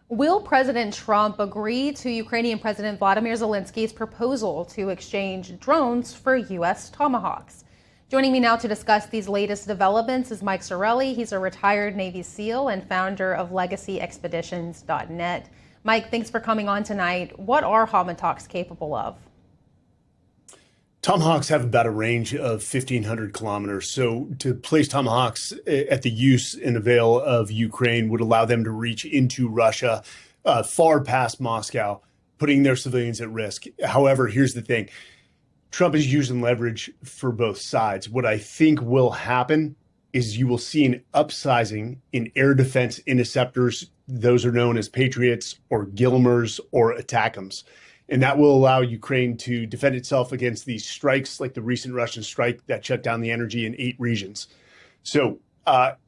Will President Trump agree to Ukrainian President Volodymyr Zelensky's proposal to exchange drones for U.S. Tomahawks? Joining me now to discuss these latest developments is Mike Sarraille. He's a retired Navy SEAL and founder of LegacyExpeditions.net. Mike, thanks for coming on tonight. What are Tomahawks capable of? Tomahawks have about a range of 1,500 kilometers. So to place Tomahawks at the use and avail of Ukraine would allow them to reach into Russia, far past Moscow, putting their civilians at risk. However, here's the thing. Trump is using leverage for both sides. What I think will happen is you will see an upsizing in air defense interceptors. Those are known as Patriots or Gilmers or ATACMS. And that will allow Ukraine to defend itself against these strikes, like the recent Russian strike that shut down the energy in 8 regions. So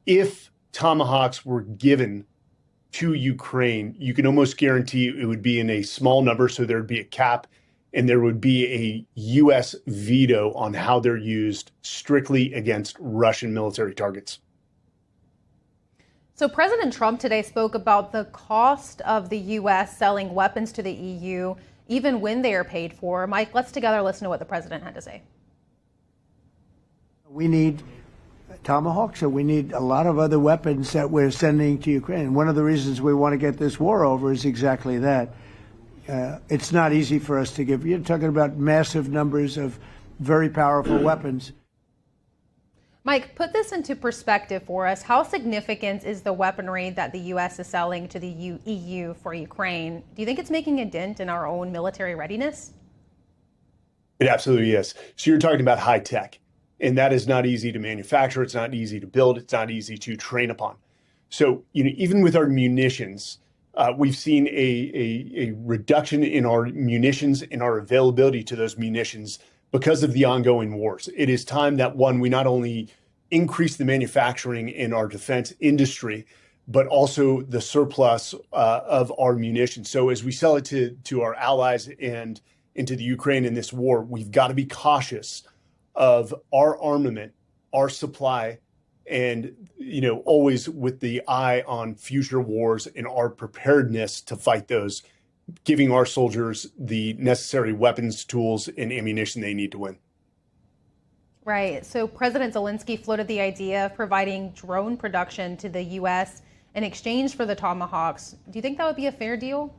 if Tomahawks were given to Ukraine, you can almost guarantee it would be in a small number. So there would be a cap and there would be a U.S. veto on how they're used strictly against Russian military targets. So President Trump today spoke about the cost of the U.S. selling weapons to the EU, even when they are paid for. Mike, let's together listen to what the president had to say. We need Tomahawks, and we need a lot of other weapons that we're sending to Ukraine. One of the reasons we want to get this war over is exactly that. It's not easy for us to give. You're talking about massive numbers of very powerful weapons. Mike, put this into perspective for us. How significant is the weaponry that the U.S. is selling to the EU for Ukraine? Do you think it's making a dent in our own military readiness? It absolutely is. So you're talking about high tech, and that is not easy to manufacture. It's not easy to build. It's not easy to train upon. So even with our munitions, we've seen a reduction in our munitions and our availability to those munitions because of the ongoing wars. It is time that, one, we not only increase the manufacturing in our defense industry, but also the surplus of our munitions. So as we sell it to our allies and into the Ukraine in this war, we've got to be cautious of our armament, our supply, and always with the eye on future wars and our preparedness to fight those, giving our soldiers the necessary weapons, tools, and ammunition they need to win. Right. So President Zelenskyy floated the idea of providing drone production to the U.S. in exchange for the Tomahawks. Do you think that would be a fair deal?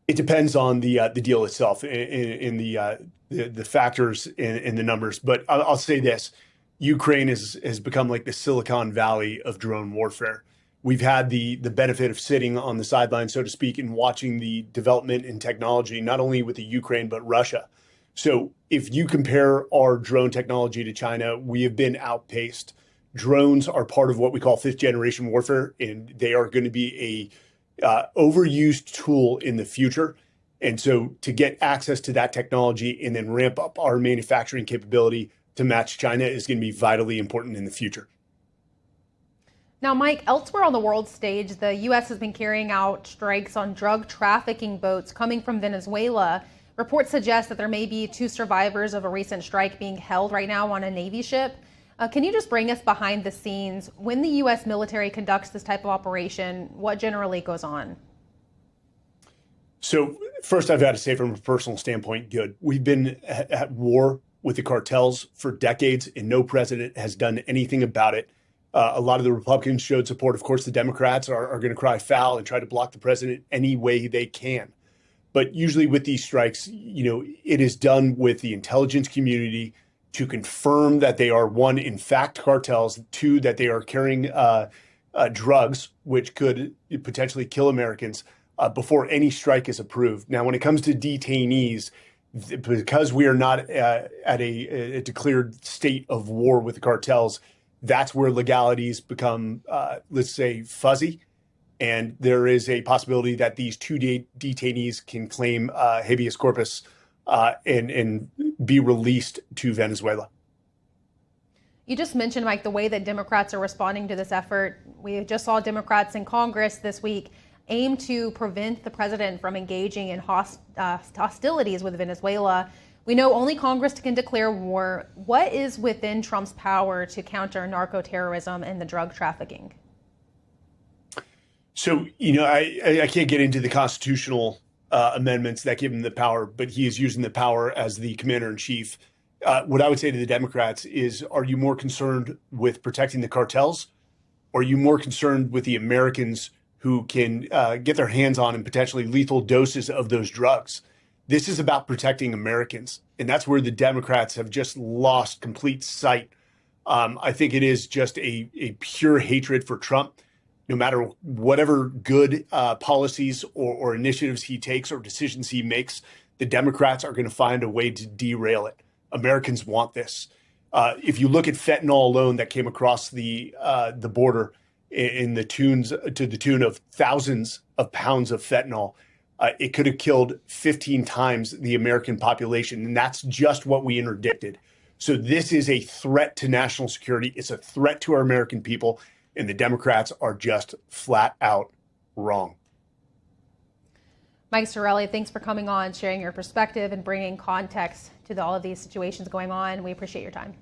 It depends on the deal itself in the factors and the numbers. But I'll say this. Ukraine has become like the Silicon Valley of drone warfare. We've had the benefit of sitting on the sidelines, so to speak, and watching the development in technology, not only with the Ukraine, but Russia. So if you compare our drone technology to China, we have been outpaced. Drones are part of what we call 5th generation warfare, and they are going to be a overused tool in the future. And so to get access to that technology and then ramp up our manufacturing capability to match China is going to be vitally important in the future. Now, Mike, elsewhere on the world stage, the U.S. has been carrying out strikes on drug trafficking boats coming from Venezuela. Reports suggest that there may be 2 survivors of a recent strike being held right now on a Navy ship. Can you just bring us behind the scenes? When the U.S. military conducts this type of operation, what generally goes on? So first, I've got to say from a personal standpoint, good. We've been at war with the cartels for decades, and no president has done anything about it. A lot of the Republicans showed support. Of course, the Democrats are going to cry foul and try to block the president any way they can. But usually with these strikes, it is done with the intelligence community to confirm that they are, 1, in fact, cartels, 2, that they are carrying drugs, which could potentially kill Americans before any strike is approved. Now, when it comes to detainees, because we are not at a declared state of war with the cartels, that's where legalities become, let's say, fuzzy. And there is a possibility that these 2 detainees can claim habeas corpus and be released to Venezuela. You just mentioned, Mike, the way that Democrats are responding to this effort. We just saw Democrats in Congress this week aim to prevent the president from engaging in hostilities with Venezuela. We know only Congress can declare war. What is within Trump's power to counter narco-terrorism and the drug trafficking? So, I can't get into the constitutional amendments that give him the power, but he is using the power as the commander in chief. What I would say to the Democrats is, are you more concerned with protecting the cartels, or are you more concerned with the Americans who can get their hands on and potentially lethal doses of those drugs? This is about protecting Americans, and that's where the Democrats have just lost complete sight. I think it is just a pure hatred for Trump. No matter whatever good policies or initiatives he takes or decisions he makes, the Democrats are going to find a way to derail it. Americans want this. If you look at fentanyl alone that came across the border to the tune of thousands of pounds of fentanyl, it could have killed 15 times the American population, and that's just what we interdicted. So this is a threat to national security. It's a threat to our American people. And the Democrats are just flat out wrong. Mike Sarraille, thanks for coming on, sharing your perspective and bringing context to all of these situations going on. We appreciate your time.